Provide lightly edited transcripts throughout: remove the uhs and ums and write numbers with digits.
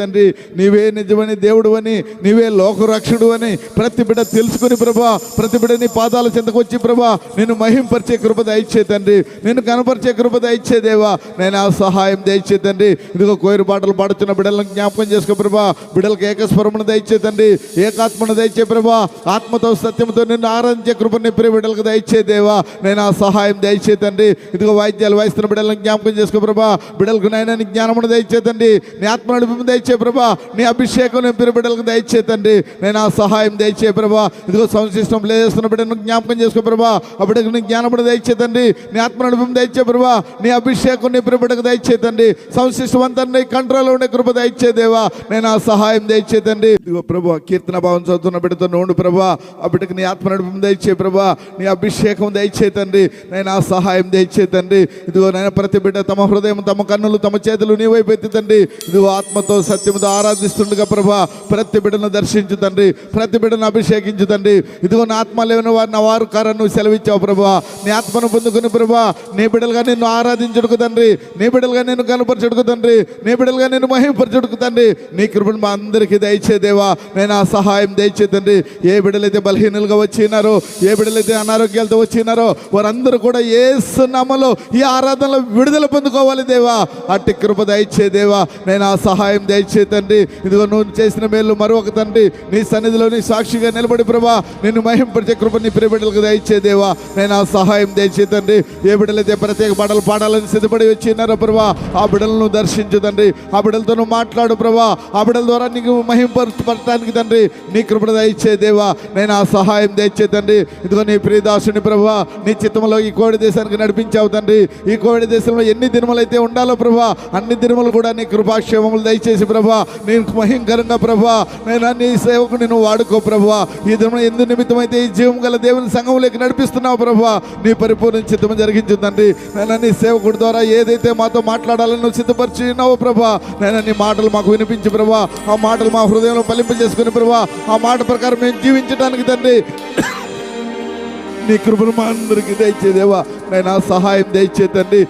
తండ్రి నీవే నిజమని దేవుడు అని, నీవే లోకరక్షకుడు అని ప్రతి బిడ్డ తెలుసుకుని ప్రభా, ప్రతి బిడ్డ నీ పాదాల చెంతకు వచ్చి ప్రభా నిన్ను మహింపరిచే కృప దయచే తండ్రి, నిన్ను కనపరిచే కృప దయచే దేవా. నేను ఆ సహాయం దయచే తండ్రి. ఇదిగో కోయిరు పాటలు పాడుతున్న బిడ్డలను జ్ఞాపకం చేసుకో ప్రభా. బిడ్డలకు ఏకస్వరమును దయచే తండ్రి, ఏకాత్మను దయచే ప్రభా. ఆత్మతో సత్యంతో నిన్ను ఆరాధించే కృపని ప్రియ బిడ్డలకు దయచే దేవా. నేను ఆ సహాయం దయచే తండ్రి. ఇదిగో వాయిద్యాలు వాయిస్తున్న బిడ్డలను జ్ఞాపకం చేసుకో ప్రభా. బిడ్డలకు నైనా నీ జ్ఞానమును దయచే తండ్రి, నీ ఆత్మ నడిపి దయచే ప్రభా. నీ అభిషేకం ప్రియ బిడ్డలకు దయచే తండ్రి. నేను ఆ సహాయం దయచే ప్రభా. ఇదిగో సంశిష్టం లేస్తున్న బిడ్డను జ్ఞాపకం చేసుకో ప్రభా. ఆ బిడ్డకు నీ జ్ఞానమును దయచే తండ్రి, నీ ఆత్మ నడిపి దయచే ప్రభా. నీ అభిషేకం ప్రియ బిడ్డకు దయచే తండ్రి. సంశిష్టవంతాన్ని కంట్రోల్లో ఉండే కృప దయచే దేవా. నేను ఆ సహాయం దయచే తండ్రి. ఇదిగో ప్రభా కీర్తన భావం చదువుతున్న బిడ్డతో ఉండు ప్రభా. ఆ బిడ్డకు నీ ఆత్మ నడిపి దయచే ప్రభా. నీ అభిషేకం దయచే తండ్రి. నేను ఆ సహాయం దయచే తండ్రి. ఇదిగో నేను ప్రతి బిడ్డ తమ హృదయం, తమ కన్నులు, తమ చేతులు నీ వైపు ఎత్తి తండ్రి. ఇదిగో ఆత్మతో సత్యముతో ఆరాధిస్తుండగా ప్రభా ప్రతి బిడ్డను దర్శించు తండ్రి, ప్రతి బిడ్డను అభిషేకించు తండ్రి. ఇదిగో నా ఆత్మ లేని వారిని నా వారు కారని సెలవిచ్చావు ప్రభా. నీ ఆత్మను పొందుకుని ప్రభా నీ బిడ్డలుగా నిన్ను ఆరాధించుడుకు తండ్రి, నీ బిడ్డలుగా నిన్ను కనపరచుడుకు తండ్రి, నీ బిడ్డలుగా నిన్ను మహింపరచుడుకు తండ్రి. నీ కృపను మా అందరికీ దయచే దేవా. నేను ఆ సహాయం దయచే తండ్రి. ఏ బిడ్డలైతే బలహీనలుగా వచ్చినారో, ఏ బిడ్డలైతే అనారోగ్యాలతో వచ్చినారో వారందరూ కూడా యేసు నామములో ఈ ఆరాధనలో విడుదల పొందుకోవాలి దేవా. అట్టి కృప దయచే దేవా. నేను ఆ సహాయం దయచే తండ్రి. ఇదిగో నువ్వు చేసిన మేలు మరొక తండ్రి నీ సన్నిధిలో నీ సాక్షిగా నిలబడి ప్రభా నిన్ను మహింపరిచే కృప నీ ప్రియ బిడ్డలకు దయచే దేవా. నేను ఆ సహాయం దయచే తండ్రి. ఏ బిడ్డలైతే ప్రత్యేక పాటలు పాడాలని సిద్ధపడి వచ్చినారో ప్రభా ఆ బిడ్డలను దర్శించు తండ్రి. ఆ బిడ్డలతో నువ్వు మాట్లాడు ప్రభా. ఆ బిడ్డల ద్వారా నీకు మహింపరచడానికి తండ్రి నీ కృపణ దయచే దేవా. నేను ఆ సహాయం దయచే తండ్రి. ఇదిగో నీ ప్రియదాసుని ప్రభా నీ చిత్తంలో ఈ కోవిడ్ దేశానికి నడిపించావు తండ్రి. ఈ కోవిడ్ దేశంలో ఎన్ని దినములు అయితే ఉండాలో ప్రభా అన్ని దినములు కూడా నీ కృపాక్షేమములు దయచేసి ప్రభా నేను మహింకరంగా ప్రభా నేను నీ సేవకుని నువ్వు వాడుకో ప్రభా. ఈ దినం ఎందు నిమిత్తమైతే ఈ జీవం గల దేవుని సంఘంలోకి నడిపిస్తున్నావు ప్రభా. నీ పరిపూర్ణ చిత్తము జరిగించు తండ్రి. నేను నీ సేవకుడి ద్వారా ఏదైతే మాతో మాట్లాడాలని నువ్వు సిద్ధపరిచినావు ప్రభా నేను నీ మాటలు మాకు వినిపించి ప్రభా ఆ మాటలు మా హృదయంలో ఫలింప చేసుకుని ప్రభా ఆ మాట ప్రకారం మేము జీవించడానికి తండ్రి నీ కృపను మా అందరికీ దయచేదేవా. నైనా సహాయం దయచే తండ్రి.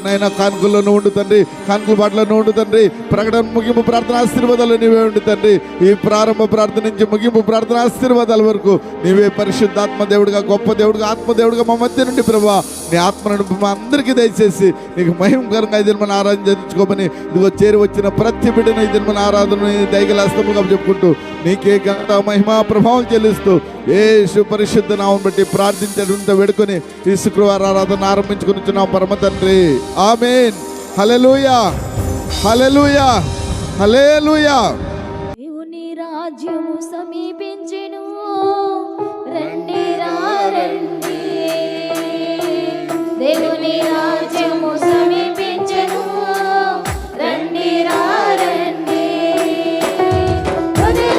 నైనా కానుకల్లో ఉండు తండ్రి, కానుకల బాటలో ఉండు తండ్రి. ప్రకటన ముగింపు ప్రార్థన ఆశీర్వాదాలు నీవే ఉండు తండ్రి. ఈ ప్రారంభ ప్రార్థన నుంచి ముగింపు ప్రార్థన ఆశీర్వాదాల వరకు నీవే పరిశుద్ధాత్మ దేవుడిగా, గొప్ప దేవుడిగా, ఆత్మదేవుడిగా మా మధ్య నుండి ప్రభా నీ ఆత్మను మా అందరికీ దయచేసి నీకు మహిమకరంగా ఈ దినమని ఆరాధన చేయించుకోమని ఇదిగో చేరి వచ్చిన ప్రతి బిడ్డను ఈ దినమని ఆరాధన దయగలాస్తముగా చెప్పుకుంటూ నీకే ఘనత మహిమా ప్రభావం చెల్లిస్తూ యేసు పరిశుద్ధ నామం బట్టి ప్రార్థించడంతో వేడుకొని ఈ శుక్రవారం ఆరాధన ఆరంభించుకునిచున్నాం పరమ తండ్రి. ఆమేన్. హల్లెలూయా, హల్లెలూయా, హల్లెలూయా. దేవుని రాజ్యము సమీపించెను, రండి రండి. దేవుని రాజ్యము సమీపించెను, రండి రండి. రండి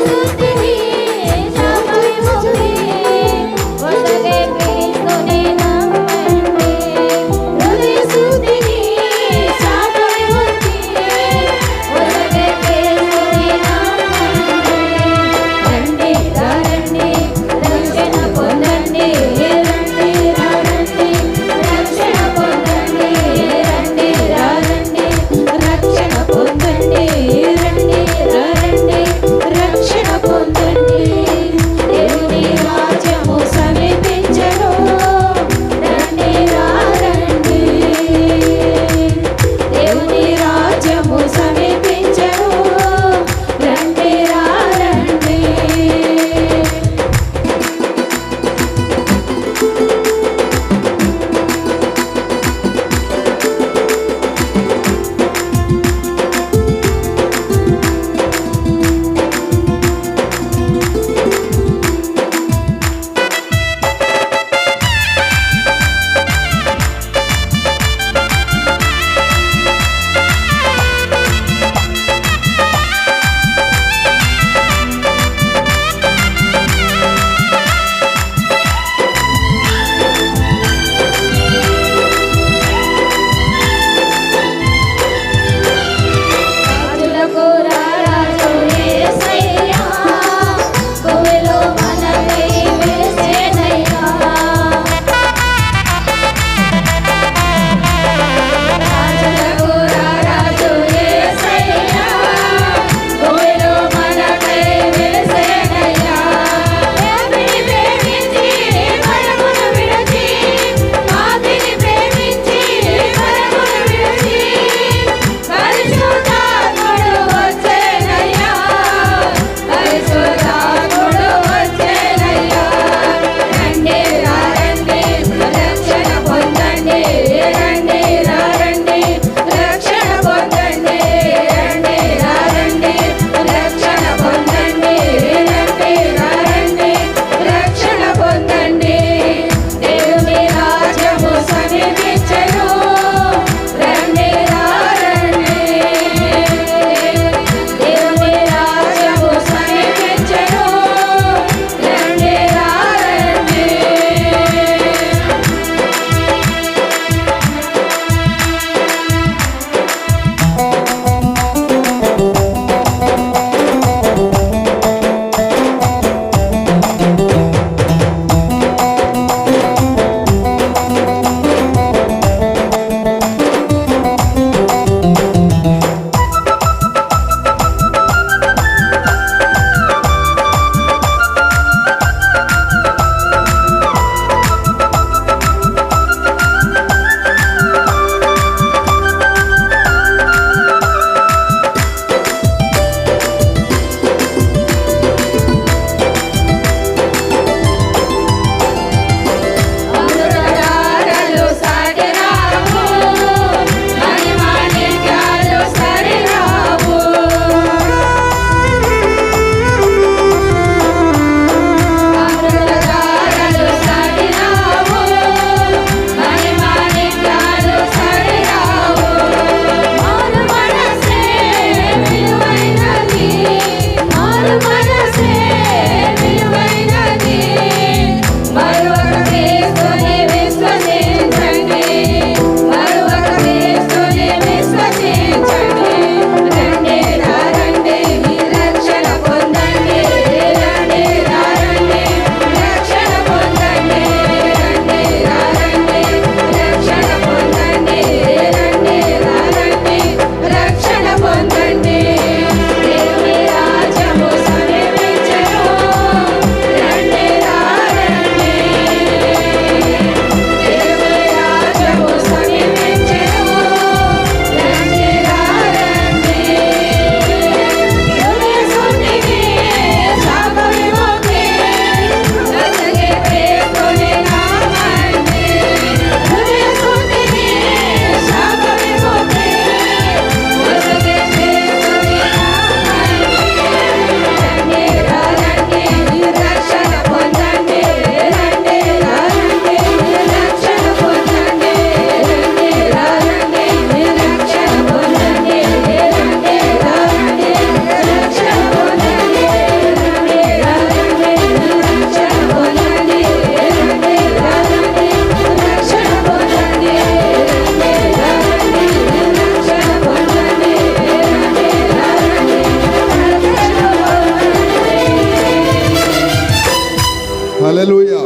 హల్లెలూయా.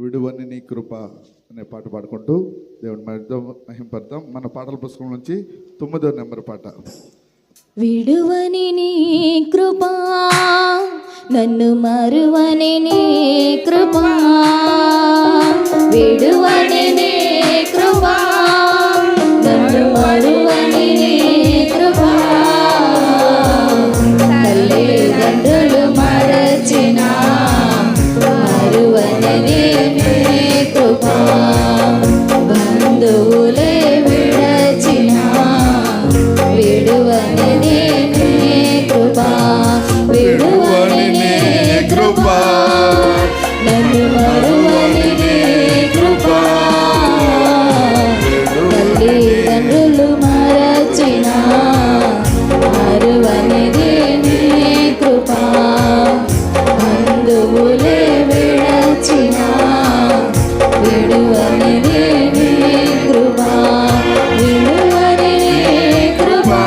విడువని నీ కృప అనే పాట పాడుకుంటూ దేవుని మహింపడతాం. మన పాటల పుస్తకం నుంచి 9వ నెంబర్ పాట. విడువని నీ కృపా, నన్ను మరువని నీ కృపా, విడువని నీ కృపా, నన్ను మరువని నీ కృపా, తల్లిదండ్రులు మరచిన మరువని నీ కృపా, బంధువులే విడచిన విడువని నీ కృపా, విడువని నీ కృపా, నన్ను మరువని నీ కృపా, తల్లిదండ్రులు మరచిన మరువని నీ కృపా, బంధువులే విడచిన విడువని నీ కృపా, విడువని నీ కృపా.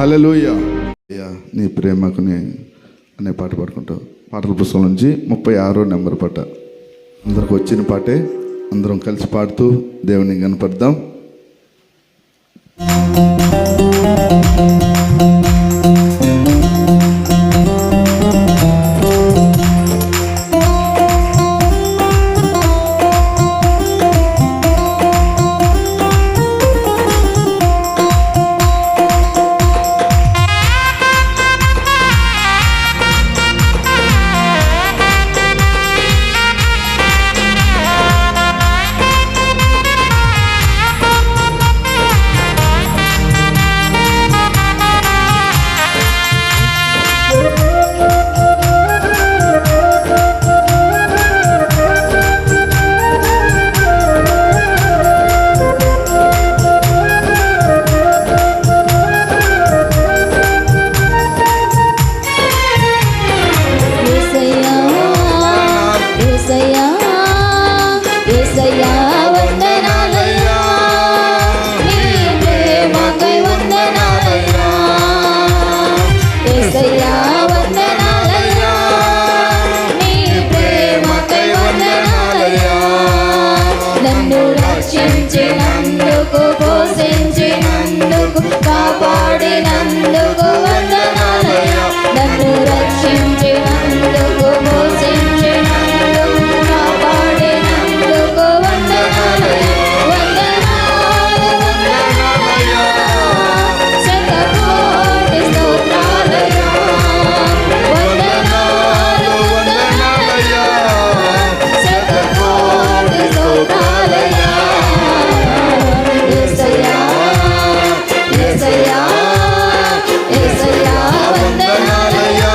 హల్లెలూయా. నీ ప్రేమకు అనే పాట పాడుకుంటాం. పాటల పుస్తకం నుంచి 36వ నెంబర్ పాట. అందరికి వచ్చిన పాటే, అందరం కలిసి పాడుతూ దేవుని కనపడదాం. నన్ను రక్షించినందుకు, పోషించినందుకు, కాపాడినందుకు వందనాలయ్యా. నన్ను రక్షించినందుకు, పోషించినందుకు, కాపాడినందుకు వందనాలయ్యా. వందనాలు వందనాలయ్యా, శతకోటి స్తోత్రాలయ్యా. వందనాలు వందనాలయ్యా, శతకోటి స్తోత్రాలయ్యా. యేసయ్యా యేసయ్యా యేసయ్యా వందనాలయ్యా,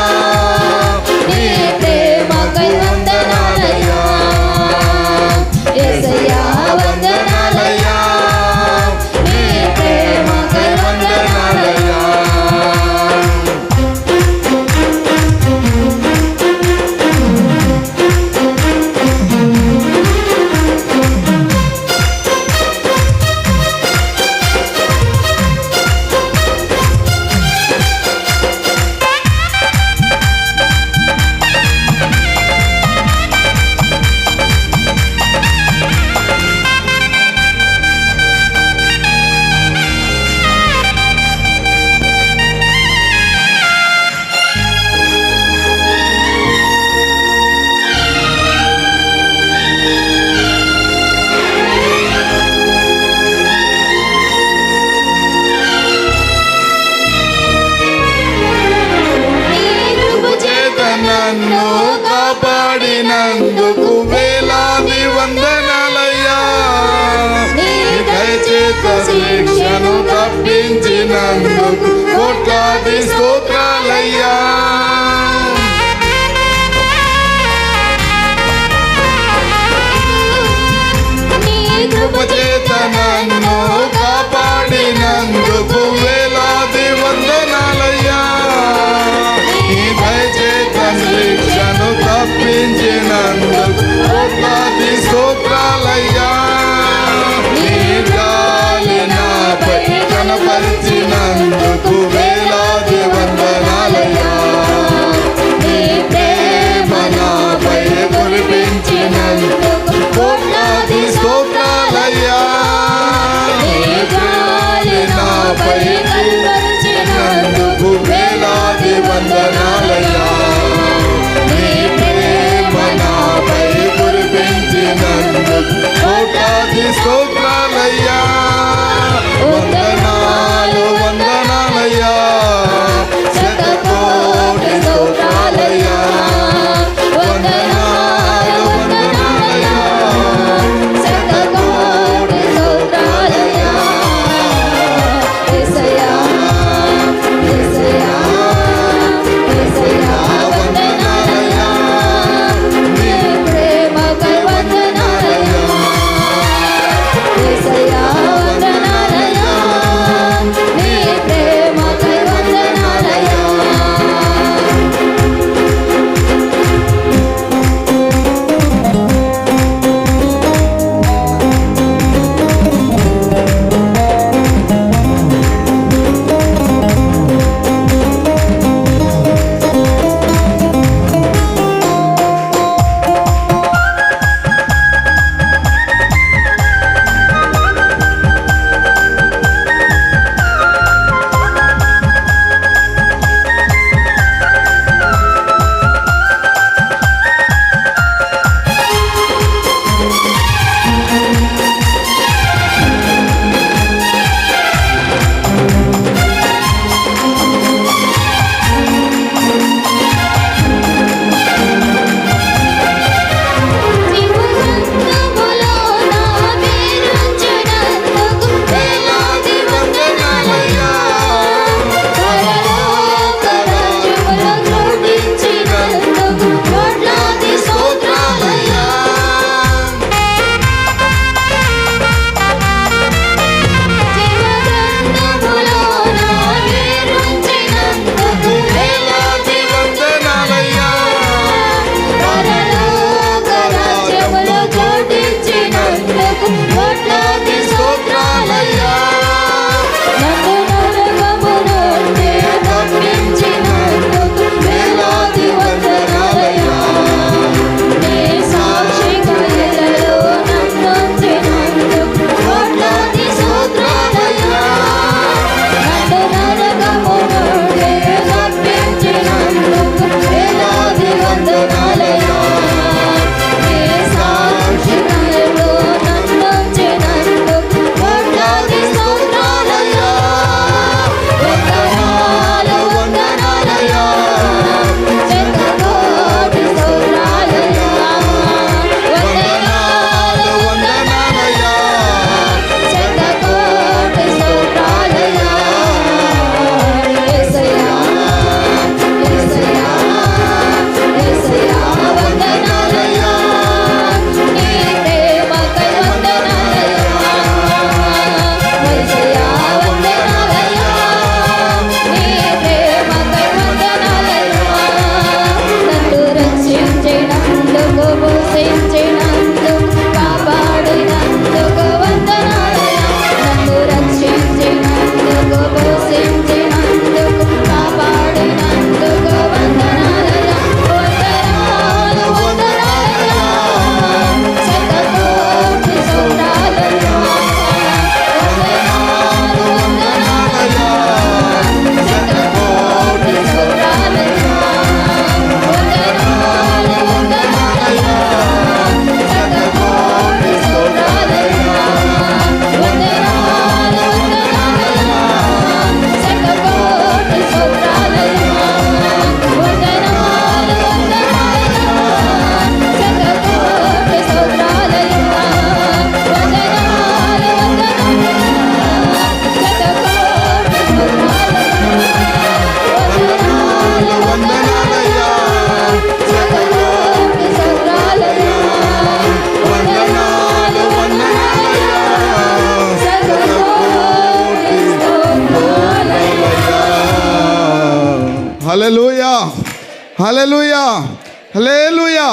నీ ప్రేమకై వందనాలయ్యా. యేసయ్యా వందనాలయ్యా, నీ ప్రేమకై వందనాలయ్యా. నన్ను కాపాడినందుకు వేలాది వందనాలయ్యా. నీ దయచేత శిక్షను తప్పించినందుకు కోట్లాది స్తోత్రాలయ్యా. నీ కృపచేత నన్ను కాపాడినందుకు వేలాది వందనాలయ్యా. నీ దయచేత శిక్షను తప్పించినందుకు కోట్లాది స్తోత్రాలయ్యా. నీ జాలి నాపై కనపరిచినందుకు వేలాది వందనాలయ్యా. నీ ప్రేమ నాపై కురిపించినందుకు కోట్లాది స్తోత్రాలయ్యా. నీ జాలి నాపై కనపరిచినందుకు వేలాది వందనాలయ్యా. నీ ప్రేమ నాపై కురిపించినందుకు కోట్లాది స్తోత్రాలయ్యా. వందనాలు వందనాలయ్యా, శతకోటి స్తోత్రాలయ్యా. వందనాలు వందనాలయ్యా, శతకోటి స్తోత్రాలయ్యా. యేసయ్యా యేసయ్యా యేసయ్యా వందనాలయ్యా, నీ ప్రేమకై వందనాలయ్యా. నరకము నుండి తప్పించినందుకు వేలాది వందనాలయ్యా. నీ సాక్షిగా నన్నుంచినందుకు కోట్లాది స్తోత్రాలయ్యా. వందనాలు వందనాలయ్యా. శతకోటి స్తోత్రాలయ్యా. వందనాలు వందనాలయ్యా. శతకోటి స్తోత్రాలయ్యా. యేసయ్యా యేసయ్యా యేసయ్యా వందనాలయ్యా. నీ ప్రేమకై వందనాలయ్యా. యేసయ్యా వందనాలయ్యా. నీ ప్రేమకై వందనాలయ్యా. నన్ను రక్షించినందుకు పోషించినందుకు కాపాడినందుకు వందనాలయ్యా. నన్ను రక్షించినందుకు పోషించినందుకు కాపాడినందుకు వందనాలయ్యా. వందనాలు వందనాలయ్యా. శతకోటి స్తోత్రాలయ్యా. వందనాలు వందనాలయ్యా. శతకోటి స్తోత్రాలయ్యా. వందనాలు వందనాలయ్యా. శతకోటి స్తోత్రాలయ్యా. వందనాలు వందనాలయ్యా. శతకోటి స్తోత్రాలయ్యా. వందనాలు వందనాలయ్యా. శతకోటి స్తోత్రాలయ్యా. వందనాలు వందనాలయ్యా. శతకోటి స్తోత్రాలయ్యా. వందనాలు వందనాలయ్యా. శతకోటి స్తోత్రాలయ్యా. హల్లెలూయా హల్లెలూయా హల్లెలూయా.